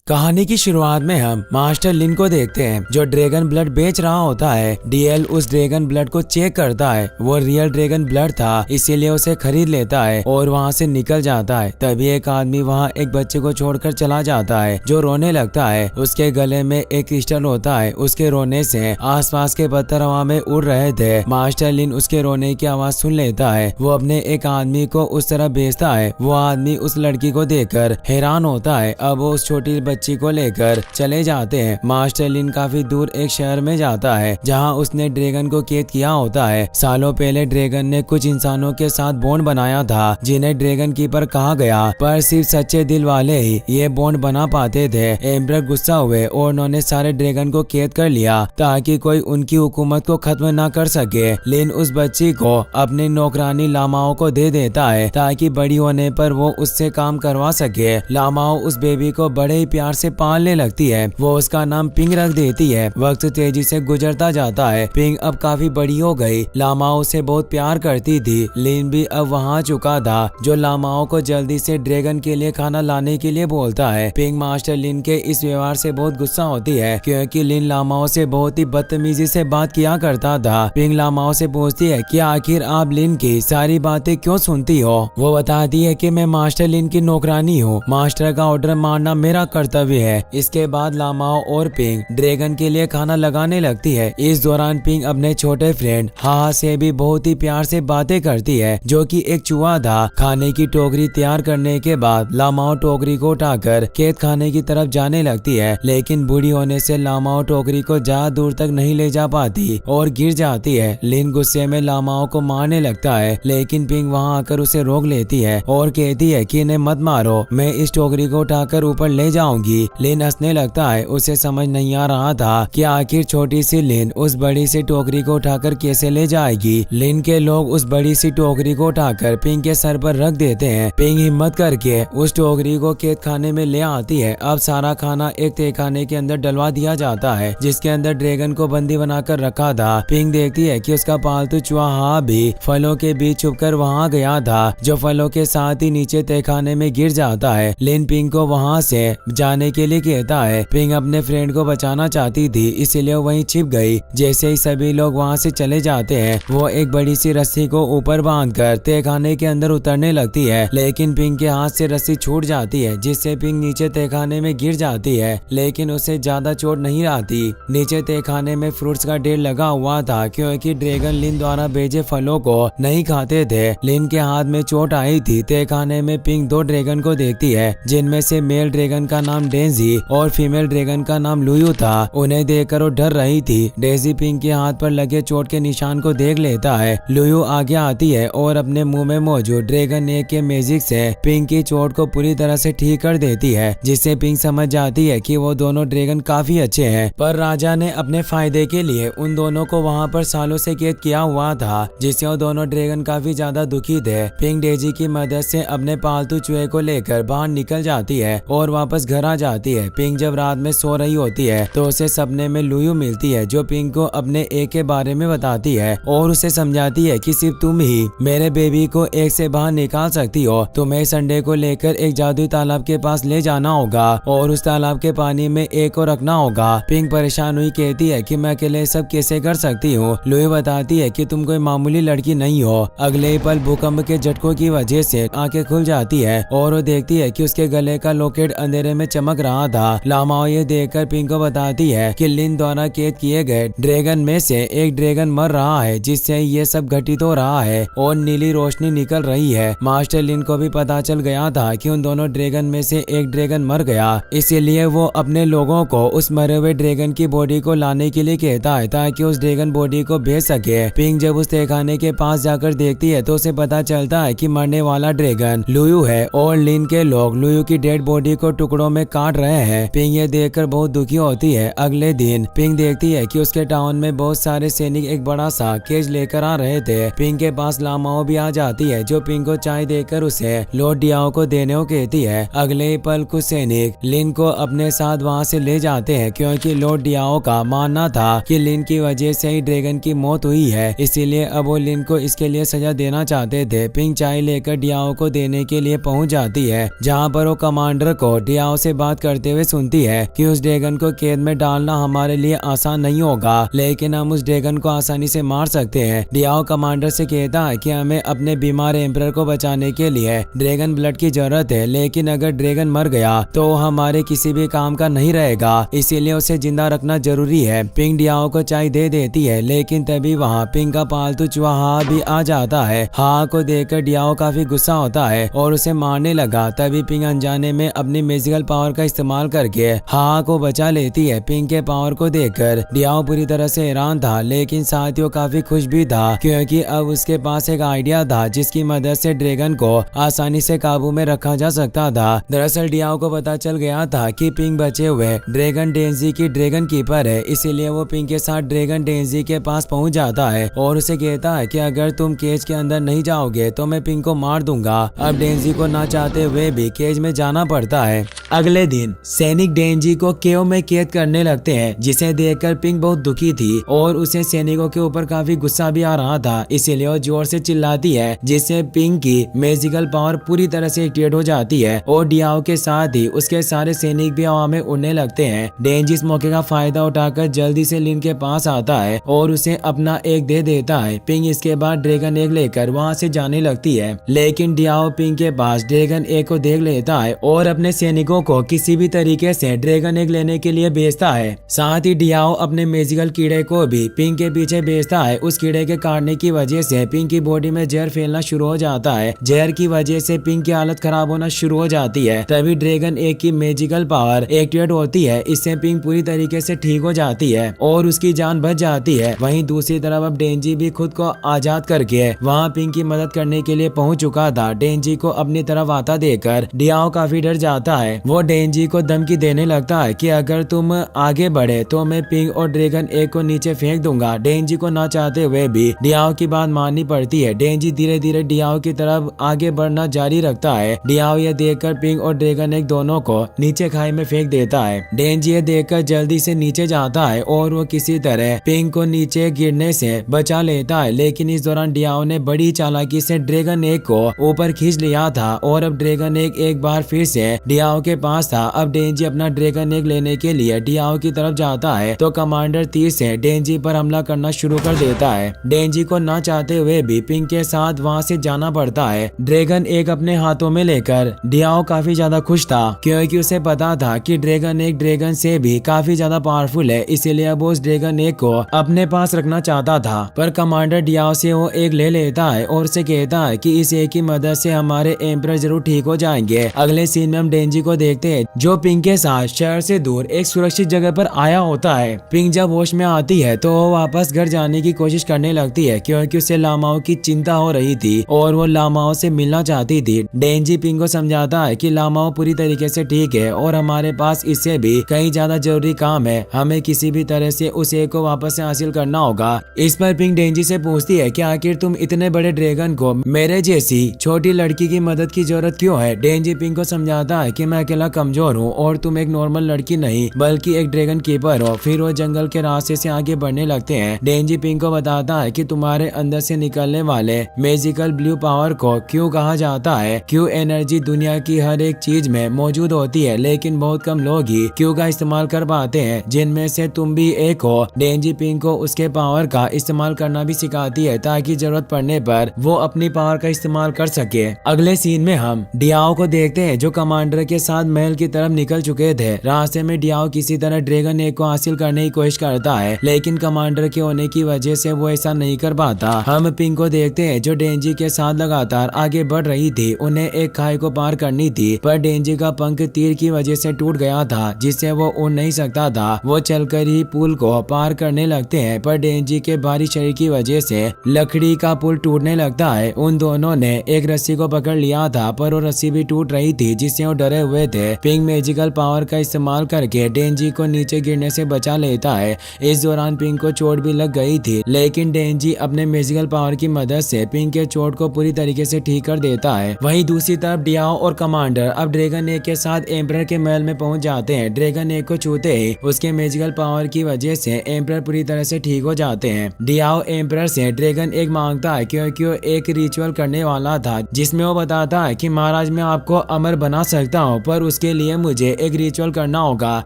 कहानी की शुरुआत में हम मास्टर लिन को देखते हैं जो ड्रैगन ब्लड बेच रहा होता है। डीएल उस ड्रैगन ब्लड को चेक करता है, वो रियल ड्रैगन ब्लड था इसीलिए उसे खरीद लेता है और वहाँ से निकल जाता है। तभी एक आदमी वहाँ एक बच्चे को छोड़कर चला जाता है जो रोने लगता है। उसके गले में एक क्रिस्टल होता है, उसके रोने से आसपास के पत्थर हवा में उड़ रहे थे। मास्टर लिन उसके रोने की आवाज सुन लेता है, वो अपने एक आदमी को उस तरफ भेजता है। वो आदमी उस लड़की को देखकर हैरान होता है। अब वो उस छोटी बच्ची को लेकर चले जाते हैं। मास्टर लिन काफी दूर एक शहर में जाता है जहां उसने ड्रैगन को कैद किया होता है। सालों पहले ड्रैगन ने कुछ इंसानों के साथ बॉन्ड बनाया था जिन्हें ड्रैगन कीपर कहा गया, पर सिर्फ सच्चे दिल वाले ही ये बॉन्ड बना पाते थे। एम्परर गुस्सा हुए और उन्होंने सारे ड्रैगन को कैद कर लिया ताकि कोई उनकी हुकूमत को खत्म न कर सके। लिन उस बच्ची को अपनी नौकरानी लामाओ को दे देता है ताकि बड़ी होने पर वो उससे काम करवा सके। लामाओ उस बेबी को बड़े ही प्यार से पालने लगती है। वो उसका नाम पिंग रख देती है। वक्त तेजी से गुजरता जाता है। पिंग अब काफी बड़ी हो गई। लामाओ से बहुत प्यार करती थी। लिन भी अब वहाँ चुका था जो लामाओ को जल्दी से ड्रैगन के लिए खाना लाने के लिए बोलता है। पिंग मास्टर लिन के इस व्यवहार से बहुत गुस्सा होती है क्योंकि लिन लामाओ से बहुत ही बदतमीजी से बात किया करता था। पिंग लामाओ से पूछती है कि आखिर आप लिन की सारी बातें क्यों सुनती हो। वो बताती है कि मैं मास्टर लिन की नौकरानी हूँ, मास्टर का ऑर्डर मानना मेरा कर्तव्य है। इसके बाद लामाओ और पिंग ड्रैगन के लिए खाना लगाने लगती है। इस दौरान पिंग अपने छोटे फ्रेंड हाहा से भी बहुत ही प्यार से बातें करती है जो कि एक चूहा था। खाने की टोकरी तैयार करने के बाद लामाओ टोकरी को उठाकर खेत खाने की तरफ जाने लगती है, लेकिन बूढ़ी होने से लामाओ टोकरी को ज्यादा दूर तक नहीं ले जा पाती और गिर जाती है। लिन गुस्से में लामाओ को मारने लगता है, लेकिन पिंग वहाँ आकर उसे रोक लेती है और कहती है कि इन्हें मत मारो, मैं इस टोकरी को उठाकर ऊपर ले जाऊंगी। लिन हंसने लगता है। उसे समझ नहीं आ रहा था कि आखिर छोटी सी लिन उस बड़ी सी टोकरी को उठाकर कैसे ले जाएगी। लिन के लोग उस बड़ी सी टोकरी को उठाकर पिंग के सर पर रख देते हैं। पिंग हिम्मत करके उस टोकरी को खेत खाने में ले आती है। अब सारा खाना एक तहखाने के अंदर डलवा दिया जाता है जिसके अंदर ड्रैगन को बंदी बनाकर रखा था। पिंग देखती है कि उसका पालतू चूहा भी फलों के बीच छुपकर वहाँ गया था जो फलों के साथ ही नीचे तहखाने में गिर जाता है। लिन पिंग को वहाँ से जाने के लिए कहता है। पिंग अपने फ्रेंड को बचाना चाहती थी इसीलिए वहीं छिप गई। जैसे ही सभी लोग वहाँ से चले जाते हैं वो एक बड़ी सी रस्सी को ऊपर बांधकर तहखाने के अंदर उतरने लगती है, लेकिन पिंग के हाथ से रस्सी छूट जाती है जिससे पिंग नीचे तहखाने में गिर जाती है, लेकिन उसे ज्यादा चोट नहीं आती। नीचे तहखाने में फ्रूट्स का ढेर लगा हुआ था क्योंकि ड्रैगन लिन द्वारा भेजे फलों को नहीं खाते थे। लिन के हाथ में चोट आई थी। तहखाने में पिंग दो ड्रैगन को देखती है जिनमें से मेल ड्रैगन का नाम डेजी और फीमेल ड्रैगन का नाम लुयू था। उन्हें देखकर वो डर रही थी। डेजी पिंग के हाथ पर लगे चोट के निशान को देख लेता है। लुयू आगे आती है और अपने मुंह में मौजूद ड्रैगन एक के मैजिक से पिंग की चोट को पूरी तरह से ठीक कर देती है, जिससे पिंग समझ जाती है कि वो दोनों ड्रैगन काफी अच्छे हैं। पर राजा ने अपने फायदे के लिए उन दोनों को वहाँ पर सालों से कैद किया हुआ था, जिससे वो दोनों ड्रैगन काफी ज्यादा दुखी थे। पिंग डेजी की मदद से अपने पालतू चूहे को लेकर बाहर निकल जाती है और वापस घर आ जाती है। पिंग जब रात में सो रही होती है तो उसे सपने में लुयू मिलती है जो पिंग को अपने एक के बारे में बताती है और उसे समझाती है कि सिर्फ तुम ही मेरे बेबी को एक से बाहर निकाल सकती हो। तुम्हें संडे को लेकर एक जादुई तालाब के पास ले जाना होगा और उस तालाब के पानी में एक को रखना होगा। पिंग परेशान हुई कहती है कि मैं अकेले सब कैसे कर सकती हूँ। लुयू बताती है कि तुम कोई मामूली लड़की नहीं हो। अगले ही पल भूकंप के झटकों की वजह से आंखें खुल जाती है और वो देखती है कि उसके गले का लॉकेट अंधेरे में चमक रहा था। लामाओ ये देखकर पिंग को बताती है कि लिन द्वारा कैद किए गए ड्रैगन में से एक ड्रैगन मर रहा है, जिससे ये सब घटित हो रहा है और नीली रोशनी निकल रही है। मास्टर लिन को भी पता चल गया था कि उन दोनों ड्रैगन में से एक ड्रैगन मर गया, इसीलिए वो अपने लोगों को उस मरे हुए ड्रैगन की बॉडी को लाने के लिए कहता है ताकि उस ड्रैगन बॉडी को भेज सके। पिंग जब उस तहखाने के पास जाकर देखती है तो उसे पता चलता है कि मरने वाला ड्रैगन लुयू है और लिन के लोग लुयू की डेड बॉडी को टुकड़ों में काट रहे हैं। पिंग ये देखकर बहुत दुखी होती है। अगले दिन पिंग देखती है कि उसके टाउन में बहुत सारे सैनिक एक बड़ा सा केज लेकर आ रहे थे। पिंग के पास लामाओ भी आ जाती है जो पिंग को चाय देकर उसे लॉर्ड डियाओ को देने को कहती है। अगले ही पल कुछ सैनिक लिन को अपने साथ वहाँ से ले जाते हैं क्योंकि लॉर्ड डियाओ का मानना था कि लिन की वजह से ही ड्रैगन की मौत हुई है, इसीलिए अब वो लिन को इसके लिए सजा देना चाहते थे। पिंग चाय लेकर डियाओ को देने के लिए पहुँच जाती है जहाँ पर वो कमांडर को डियाओ से बात करते हुए सुनती है कि उस ड्रैगन को कैद में डालना हमारे लिए आसान नहीं होगा, लेकिन हम उस ड्रैगन को आसानी से मार सकते हैं। डियाओ कमांडर से कहता है कि हमें अपने बीमार एम्परर को बचाने के लिए ड्रैगन ब्लड की जरूरत है, लेकिन अगर ड्रैगन मर गया तो हमारे किसी भी काम का नहीं रहेगा, इसीलिए उसे जिंदा रखना जरूरी है। पिंग डियाओ को चाय दे देती है, लेकिन तभी वहाँ पिंग का पालतू चूहा हा भी आ जाता है। हा को देखकर डियाओ काफी गुस्सा होता है और उसे मारने लगा। तभी पिंग अनजाने में अपनी मैजिकल पावर का इस्तेमाल करके हा को बचा लेती है। पिंग के पावर को देखकर डियाओ पूरी तरह से हैरान था, लेकिन साथ ही वो काफी खुश भी था, क्योंकि अब उसके पास एक आइडिया था जिसकी मदद से ड्रैगन को आसानी से काबू में रखा जा सकता था। दरअसल डियाओ को पता चल गया था कि पिंग बचे हुए ड्रैगन डेंजी की ड्रैगन कीपर है, इसीलिए वो पिंग के साथ ड्रैगन डेंजी के पास पहुंच जाता है और उसे कहता है कि अगर तुम केज के अंदर नहीं जाओगे तो मैं पिंग को मार दूंगा। अब डेंजी को ना चाहते हुए भी केज में जाना पड़ता है। अगले दिन सैनिक डेंजी को केव में कैद करने लगते हैं, जिसे देखकर पिंग बहुत दुखी थी और उसे सैनिकों के ऊपर काफी गुस्सा भी आ रहा था, इसीलिए वो जोर से चिल्लाती है, जिससे पिंग की मैजिकल पावर पूरी तरह से एक्टिवेट हो जाती है और डियाओ के साथ ही उसके सारे सैनिक भी हवा में उड़ने लगते हैं। डेंजी इस मौके का फायदा उठाकर जल्दी से लिन के पास आता है और उसे अपना एक दे देता है। पिंग इसके बाद ड्रैगन एग लेकर वहाँ से जाने लगती है, लेकिन डियाओ पिंग के पास ड्रैगन एग को देख लेता है और अपने सैनिकों को किसी भी तरीके से ड्रैगन एग लेने के लिए भेजता है। साथ ही डियाओ अपने मैजिकल कीड़े को भी पिंग के पीछे भेजता है। उस कीड़े के काटने की वजह से पिंग की बॉडी में जहर फैलना शुरू हो जाता है। जहर की वजह से पिंग की हालत खराब होना शुरू हो जाती है। तभी ड्रैगन एग की मैजिकल पावर एक्टिवेट होती है, इससे पिंग पूरी तरीके से ठीक हो जाती है और उसकी जान बच जाती है। वहीं दूसरी तरफ अब डेंजी भी खुद को आजाद करके वहाँ पिंग की मदद करने के लिए पहुँच चुका था। डेंजी को अपनी तरफ आता देखकर डियाओ काफी डर जाता है। वो डेंजी को धमकी देने लगता है कि अगर तुम आगे बढ़े तो मैं पिंग और ड्रैगन एग को नीचे फेंक दूंगा। डेंजी को ना चाहते हुए भी डियाओ की बात माननी पड़ती है। डेंजी धीरे धीरे डियाओ की तरफ आगे बढ़ना जारी रखता है। डियाओ ये देखकर पिंग और ड्रैगन एग दोनों को नीचे खाई में फेंक देता है। डेंजी ये देखकर जल्दी से नीचे जाता है और वो किसी तरह पिंग को नीचे गिरने से बचा लेता है, लेकिन इस दौरान डियाओ ने बड़ी चालाकी से ड्रैगन एग को ऊपर खींच लिया था और अब ड्रैगन एग एक बार फिर से डियाओ के पास था। अब डेंजी अपना ड्रैगन एग लेने के लिए डियाओ की तरफ जाता है तो कमांडर तीर से डेंजी पर हमला करना शुरू कर देता है। डेंजी को ना चाहते हुए भी पिंग के साथ वहाँ से जाना पड़ता है। ड्रैगन एग अपने हाथों में लेकर डियाओ काफी ज्यादा खुश था, क्योंकि उसे पता था कि ड्रैगन एग ड्रैगन से भी काफी ज्यादा पावरफुल है, इसीलिए अब उस ड्रैगन एग को अपने पास रखना चाहता था। पर कमांडर डियाओ से वो एग ले लेता है और उसे कहता है कि इस एग की मदद से हमारे एम्परर जरूर ठीक हो जाएंगे। अगले सीन में हम डेंजी को देखते हैं जो पिंग के साथ शहर से दूर एक सुरक्षित जगह पर आया होता है। पिंग जब होश में आती है तो वो वापस घर जाने की कोशिश करने लगती है, क्योंकि उसे लामाओं की चिंता हो रही थी और वो लामाओं से मिलना चाहती थी। डेंजी पिंग को समझाता है कि लामाओं पूरी तरीके से ठीक है और हमारे पास इससे भी कहीं ज्यादा जरूरी काम है, हमें किसी भी तरह से उस एग को वापस से हासिल करना होगा। इस पर पिंग डेंजी से पूछती है कि आखिर तुम इतने बड़े ड्रैगन को मेरे जैसी छोटी लड़की की मदद की जरूरत क्यों है। डेंजी पिंग को समझाता है कि मैं अकेला कमजोर हूँ और तुम एक नॉर्मल लड़की नहीं बल्कि एक ड्रैगन कीपर हो। फिर वो जंगल के रास्ते से आगे बढ़ने लगते हैं। डेंजी पिंग को बताता है कि तुम्हारे अंदर से निकलने वाले मैजिकल ब्लू पावर को क्यों कहा जाता है। क्यों एनर्जी दुनिया की हर एक चीज में मौजूद होती है, लेकिन बहुत कम लोग ही क्यों का इस्तेमाल कर पाते हैं, जिनमें से तुम भी एक हो। डेंजी पिंग को उसके पावर का इस्तेमाल करना भी सिखाती है ताकि जरूरत पड़ने पर वो अपनी पावर का इस्तेमाल कर सके। अगले सीन में हम डियाओ को देखते हैं जो कमांडर के साथ महल की तरफ निकल चुके थे। रास्ते में डियाओ किसी तरह ड्रैगन एग को हासिल करने की कोशिश करता है, लेकिन कमांडर के होने की वजह से वो ऐसा नहीं कर पाता। हम पिंग को देखते हैं जो डेंजी के साथ लगातार आगे बढ़ रही थी। उन्हें एक खाई को पार करनी थी, पर डेंजी का पंख तीर की वजह से टूट गया था, जिससे वो उड़ नहीं सकता था। वो चलकर ही पुल को पार करने लगते हैं, पर डेंजी के भारी शरीर की वजह से लकड़ी का पुल टूटने लगता है। उन दोनों ने एक रस्सी को पकड़ लिया था, पर वो रस्सी भी टूट रही थी, जिससे वो डरे हुए थे। पिंग मैजिकल पावर का इस्तेमाल करके डेंजी को नीचे गिरने से बचा लेता है। इस दौरान पिंग को चोट भी लग गई थी, लेकिन डेंजी अपने मैजिकल पावर की मदद से पिंग के चोट को पूरी तरीके से ठीक कर देता है। वहीं दूसरी तरफ डियाओ और कमांडर अब ड्रैगन एग के साथ एम्परर के महल में पहुंच जाते हैं। ड्रैगन एग को छूते ही उसके मैजिकल पावर की वजह से एम्परर पूरी तरह से ठीक हो जाते हैं। डियाओ एम्परर से ड्रैगन एग मांगता है, क्योंकि वो एक रिचुअल करने वाला था जिसमें वो बताता है कि महाराज मैं आपको अमर बना सकता हूँ, पर उसके इसके लिए मुझे एक रिचुअल करना होगा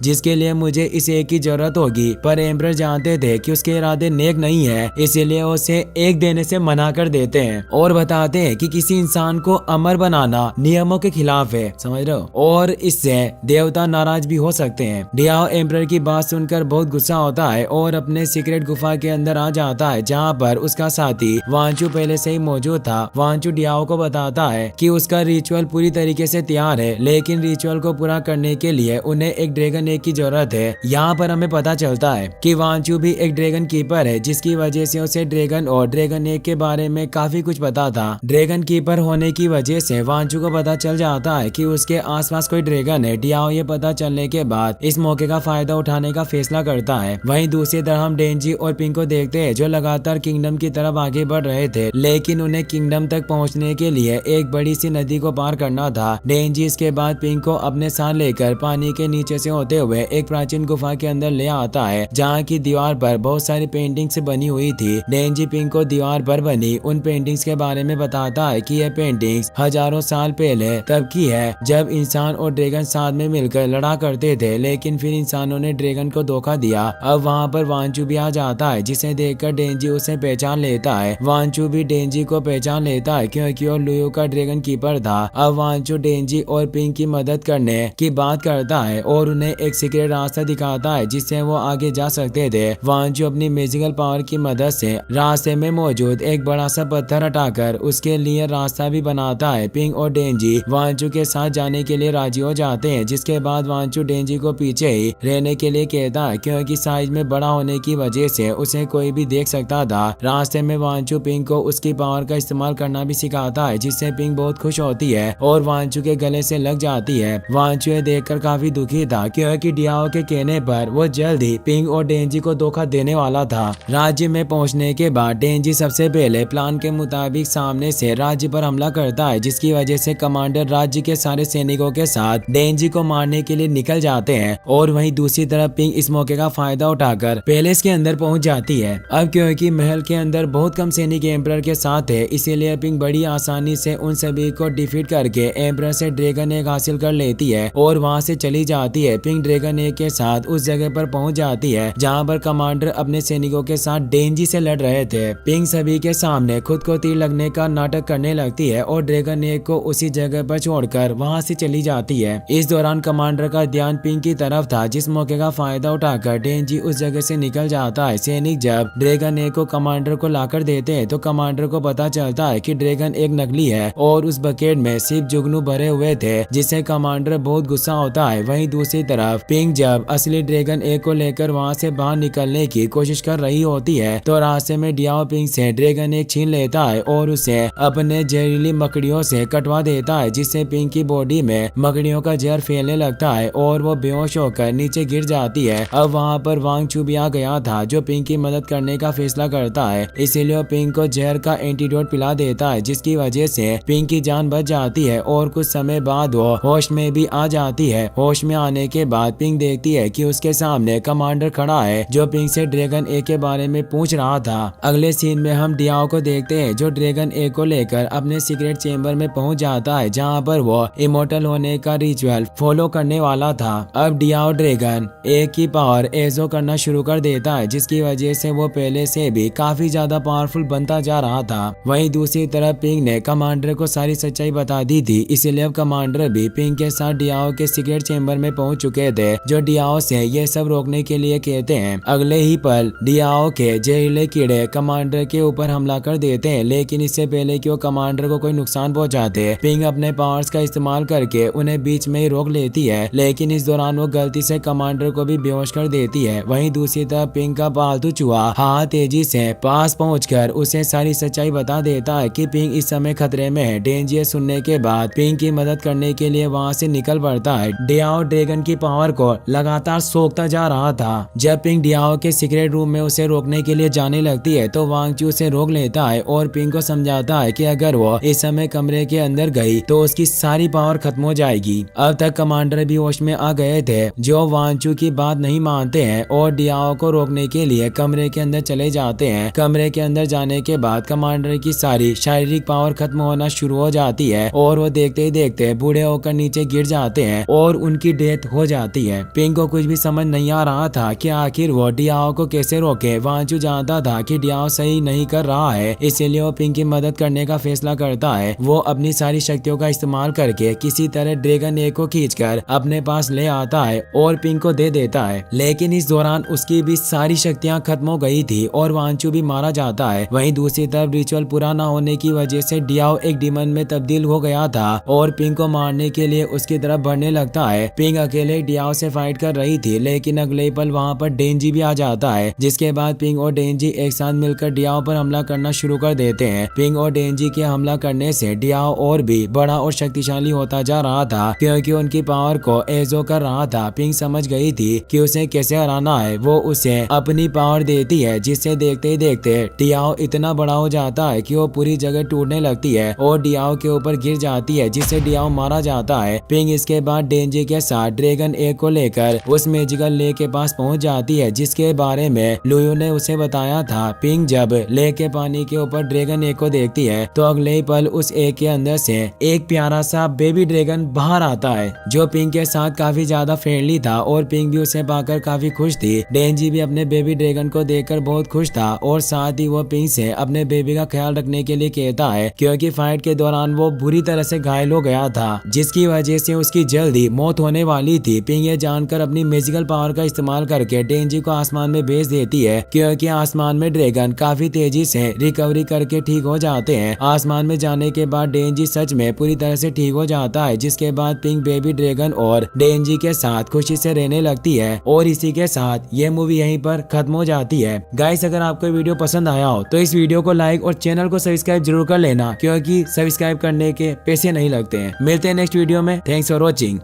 जिसके लिए मुझे इस एक की जरूरत होगी। पर एम्परर जानते थे कि उसके इरादे नेक नहीं है, इसीलिए उसे एक देने से मना कर देते हैं और बताते हैं कि किसी इंसान को अमर बनाना नियमों के खिलाफ है, समझ रहे हो, और इससे देवता नाराज भी हो सकते हैं। डियाओ एम्परर की बात सुनकर बहुत गुस्सा होता है और अपने सीक्रेट गुफा के अंदर आ जाता है जहाँ पर उसका साथी वांचू पहले से ही मौजूद था। वांचू डियाओ को बताता है कि उसका रिचुअल पूरी तरीके से तैयार है, लेकिन रिचुअल को पूरा करने के लिए उन्हें एक ड्रैगन एग की जरूरत है। यहाँ पर हमें पता चलता है कि वांचू भी एक ड्रैगन कीपर है, जिसकी वजह से उसे ड्रैगन और ड्रैगन एग के बारे में काफी कुछ पता था। ड्रैगन कीपर होने की वजह से वांचू को पता चल जाता है कि उसके आसपास कोई ड्रैगन है। डियाओ ये पता चलने के बाद इस मौके का फायदा उठाने का फैसला करता है। वहीं दूसरी तरफ हम डेंजी और पिंक को देखते हैं जो लगातार किंगडम की तरफ आगे बढ़ रहे थे, लेकिन उन्हें किंगडम तक पहुंचने के लिए एक बड़ी सी नदी को पार करना था। डेंजी इसके बाद पिंक को अपने साथ लेकर पानी के नीचे से होते हुए एक प्राचीन गुफा के अंदर ले आता है जहाँ की दीवार पर बहुत सारी पेंटिंग्स बनी हुई थी। डेंजी पिंक को दीवार पर बनी उन पेंटिंग्स के बारे में बताता है कि ये पेंटिंग्स हजारों साल पहले तब की है जब इंसान और ड्रैगन साथ में मिलकर लड़ा करते थे, लेकिन फिर इंसानों ने ड्रैगन को धोखा दिया। अब वहाँ पर वांचू भी आ जाता है जिसे देखकर डेंजी उसे पहचान लेता है। वांचू भी डेंजी को पहचान लेता है क्योंकि वो लुयू का ड्रैगन कीपर था। अब वांचू डेंजी और पिंक की मदद करने की बात करता है और उन्हें एक सीक्रेट रास्ता दिखाता है जिससे वो आगे जा सकते थे। वांचू अपनी मैजिकल पावर की मदद से रास्ते में मौजूद एक बड़ा सा पत्थर हटाकर उसके लिए रास्ता भी बनाता है। पिंक और डेंजी वांचू के साथ जाने के लिए राजी हो जाते हैं, जिसके बाद वांचू डेंजी को पीछे ही रहने के लिए कहता है क्योंकि साइज में बड़ा होने की वजह से उसे कोई भी देख सकता था। रास्ते में वांचू पिंक को उसकी पावर का इस्तेमाल करना भी सिखाता है, जिससे पिंक बहुत खुश होती है और वांचू के गले से लग जाती है। वांचू ये देखकर काफी दुखी था क्योंकि डियाओ के कहने पर वो जल्द ही पिंक और डेंजी को धोखा देने वाला था। राज्य में पहुंचने के बाद डेंजी सबसे पहले प्लान के मुताबिक सामने से राज्य पर हमला करता है, जिसकी वजह से कमांडर राज्य के सारे सैनिकों के साथ डेंजी को मारने के लिए निकल जाते हैं। और वहीं दूसरी तरफ पिंक इस मौके का फायदा उठाकर पैलेस के अंदर पहुंच जाती है। अब क्योंकि महल के अंदर बहुत कम सैनिक एम्परर के साथ है, इसीलिए पिंक बड़ी आसानी से उन सभी को डिफीट करके एम्परर से ड्रैगन एग हासिल कर लेती है और वहां से चली जाती है। पिंक ड्रैगन एग के साथ उस जगह पर पहुंच जाती है जहां पर कमांडर अपने सैनिकों के साथ डेंजी से लड़ रहे थे। पिंक सभी के सामने खुद को तीर लगने का नाटक करने लगती है और ड्रैगन एग को उसी जगह पर छोड़कर वहां से चली जाती है। इस दौरान कमांडर का ध्यान पिंक की तरफ था, जिस मौके का फायदा उठाकर डेंजी उस जगह से निकल जाता है। सैनिक जब ड्रैगन एग को कमांडर को लाकर देते हैं तो कमांडर को पता चलता है कि ड्रैगन एग नकली है और उस बकेट में सिर्फ जुगनू भरे हुए थे, जिससे कमांडर बहुत गुस्सा होता है। वहीं दूसरी तरफ पिंक जब असली ड्रैगन एग को लेकर वहां से बाहर निकलने की कोशिश कर रही होती है तो रास्ते में डियाओ पिंक से ड्रैगन एग छीन लेता है और उसे अपने जहरीली मकड़ियों से कटवा देता है, जिससे पिंक की बॉडी में मकड़ियों का जहर फैलने लगता है और वो बेहोश होकर नीचे गिर जाती है। अब वहाँ पर वांगचू भी आ गया था जो पिंक की मदद करने का फैसला करता है, इसीलिए वो पिंक को जहर का एंटीडोट पिला देता है, जिसकी वजह से पिंक की जान बच जाती है और कुछ समय बाद वो होश में भी आ जाती है। होश में आने के बाद पिंक देखती है कि उसके सामने कमांडर खड़ा है जो पिंक से ड्रैगन एग के बारे में पूछ रहा था। अगले सीन में हम डियाओ को देखते हैं जो ड्रैगन एग को लेकर अपने सीक्रेट चेम्बर में पहुंच जाता है जहां पर वो इमोर्टल होने का रिचुअल फॉलो करने वाला था। अब डियाओ ड्रैगन एग की पावर एजो करना शुरू कर देता है, जिसकी वजह से वो पहले से भी काफी ज्यादा पावरफुल बनता जा रहा था। वहीं दूसरी तरफ पिंक ने कमांडर को सारी सच्चाई बता दी थी, इसलिए अब कमांडर भी पिंक के साथ डियाओ के सीक्रेट चेम्बर में पहुंच चुके थे जो डियाओ से ये सब रोकने के लिए कहते हैं। अगले ही पल डियाओ के जहरीले कीड़े कमांडर के ऊपर हमला कर देते हैं, लेकिन इससे पहले कि वो कमांडर को कोई नुकसान पहुंचाते पिंक अपने पावर्स का इस्तेमाल करके उन्हें बीच में ही रोक लेती है, लेकिन इस दौरान वो गलती से कमांडर को भी बेहोश कर देती है। वहीं दूसरी तरफ पिंक का पालतू चूहा हाँ तेजी से पास पहुंचकर उसे सारी सच्चाई बता देता है कि पिंक इस समय खतरे में है। डेंजर सुनने के बाद पिंक की मदद करने के लिए वहां से निकल पड़ता है। डियाओ ड्रैगन की पावर को लगातार सोखता जा रहा था। जब पिंक डियाओ के सीक्रेट रूम में उसे रोकने के लिए जाने लगती है तो वांगचू उसे रोक लेता है और पिंक को समझाता है कि अगर वो इस समय कमरे के अंदर गई तो उसकी सारी पावर खत्म हो जाएगी। अब तक कमांडर भी होश में आ गए थे जो वांगचू की बात नहीं मानते हैं और डियाओ को रोकने के लिए कमरे के अंदर चले जाते हैं। कमरे के अंदर जाने के बाद कमांडर की सारी शारीरिक पावर खत्म होना शुरू हो जाती है और वो देखते ही देखते बूढ़े होकर नीचे गिर जाते हैं और उनकी डेथ हो जाती है। पिंक को कुछ भी समझ नहीं आ रहा था कि आखिर वो डियाओ को कैसे रोके। वांचू जानता था कि डियाओ सही नहीं कर रहा है, इसीलिए वो पिंक की मदद करने का फैसला करता है। वो अपनी सारी शक्तियों का इस्तेमाल करके किसी तरह ड्रैगन एक को खींचकर अपने पास ले आता है और पिंक को दे देता है। लेकिन इस दौरान उसकी भी सारी शक्तियां खत्म हो गई थी और वांचू भी मारा जाता है। वहीं दूसरी तरफ रिचुअल पूरा न होने की वजह से डियाओ एक डीमन में तब्दील हो गया था और पिंक को मारने के लिए उसकी तरफ बढ़ने लगता है। पिंक अकेले डियाओ से फाइट कर रही थी, लेकिन अगले पल वहाँ पर डेंजी भी आ जाता है, जिसके बाद पिंक और डेंजी एक साथ मिलकर डियाओ पर हमला करना शुरू कर देते हैं। पिंक और डेंजी के हमला करने से डियाओ और भी बड़ा और शक्तिशाली होता जा रहा था, क्योंकि उनकी पावर को एजो कर रहा था। पिंक समझ गई थी कि उसे कैसे हराना है। वो उसे अपनी पावर देती है, जिससे देखते ही देखते डियाओ इतना बड़ा हो जाता है कि वो पूरी जगह टूटने लगती है और डियाओ के ऊपर गिर जाती है, जिससे डियाओ मारा जाता है। पिंक इसके बाद डेंजी के साथ ड्रैगन एक को लेकर उस मैजिकल लेक के पास पहुंच जाती है, जिसके बारे में लुयू ने उसे बताया था। पिंक जब लेक के पानी के ऊपर ड्रैगन एक को देखती है तो अगले ही पल उस एक के अंदर से एक प्यारा सा बेबी ड्रैगन बाहर आता है, जो पिंक के साथ काफी ज्यादा फ्रेंडली था और पिंक भी उसे पाकर काफी खुश थी। डेंजी भी अपने बेबी ड्रैगन को देखकर बहुत खुश था और साथ ही वो पिंक से अपने बेबी का ख्याल रखने के लिए कहता है, क्योंकि फाइट के दौरान वो बुरी तरह से घायल हो गया था, जिसकी वजह से उसकी जल्दी मौत होने वाली थी। पिंक ये जानकर अपनी मैजिकल पावर का इस्तेमाल करके डेंजी को आसमान में भेज देती है, क्योंकि आसमान में ड्रैगन काफी तेजी से रिकवरी करके ठीक हो जाते हैं। आसमान में जाने के बाद डेंजी सच में पूरी तरह से ठीक हो जाता है, जिसके बाद पिंक बेबी ड्रैगन और डेंजी के साथ खुशी से रहने लगती है। और इसी के साथ ये मूवी यहीं पर खत्म हो जाती है। गाइस, अगर आपको वीडियो पसंद आया हो तो इस वीडियो को लाइक और चैनल को सब्सक्राइब जरूर कर लेना, क्योंकि सब्सक्राइब करने के पैसे नहीं लगते हैं। मिलते हैं नेक्स्ट वीडियो में। Thanks for watching.